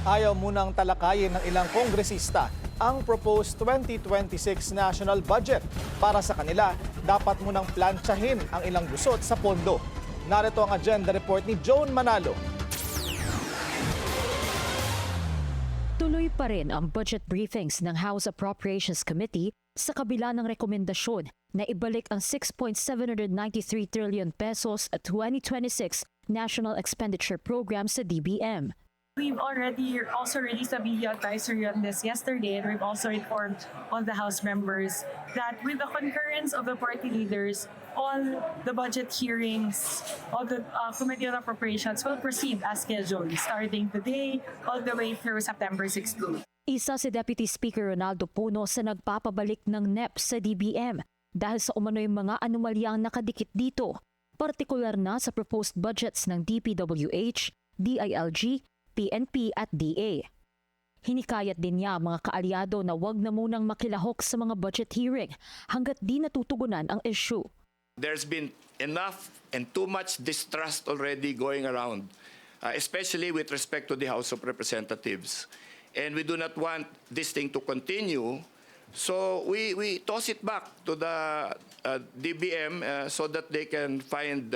Ayaw munang talakayin ng ilang kongresista ang proposed 2026 national budget. Para sa kanila, dapat munang plantsahin ang ilang gusot sa pondo. Narito ang agenda report ni Joan Manalo. Tuloy pa rin ang budget briefings ng House Appropriations Committee sa kabila ng rekomendasyon na ibalik ang 6.793 trillion pesos at 2026 National Expenditure Program sa DBM. We've already also released a media advisory on this yesterday, and we've also informed all the House members that with the concurrence of the party leaders, all the budget hearings, all the Committee on Appropriations will proceed as scheduled, starting today all the way through September 16. Isa si Deputy Speaker Ronaldo Puno sa nagpapabalik ng NEP sa DBM dahil sa umano'y mga anomalyang nakadikit dito, partikular na sa proposed budgets ng DPWH, DILG, PNP at DA. Hinikayat din niya ang mga kaalyado na wag na munang makilahok sa mga budget hearing hanggat di natutugunan ang issue. There's been enough and too much distrust already going around, especially with respect to the House of Representatives. And we do not want this thing to continue, so we toss it back to the DBM so that they can find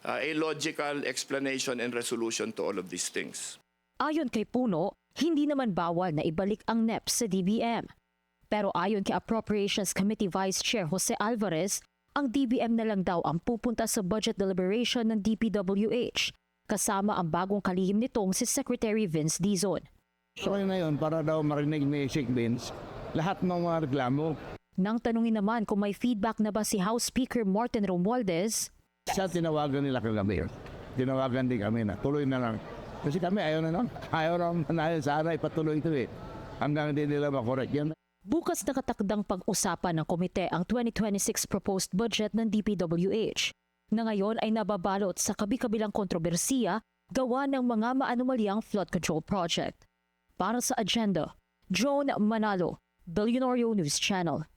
a logical explanation and resolution to all of these things. Ayon kay Puno, hindi naman bawal na ibalik ang NEP sa DBM. Pero ayon kay Appropriations Committee Vice Chair Jose Alvarez, ang DBM na lang daw ang pupunta sa budget deliberation ng DPWH, kasama ang bagong kalihim nitong si Secretary Vince Dizon. So na yun, para daw marinig ni Sik Vince lahat ng mga reklamo. Nang tanungin naman kung may feedback na ba si House Speaker Martin Romualdez, Siya tinawagan nila kagabi. Tinawagan din kami na tuloy na lang. Kasi kami ayaw na nun. Ayaw na manahil sana ipatuloy ito eh. Hanggang hindi nila makorek yan. bukas nakatakdang pag-usapan ng komite ang 2026 proposed budget ng DPWH na ngayon ay nababalot sa kabi-kabilang kontrobersiya gawa ng mga maanumalyang flood control project. Para sa agenda, Joan Manalo, Billionario News Channel.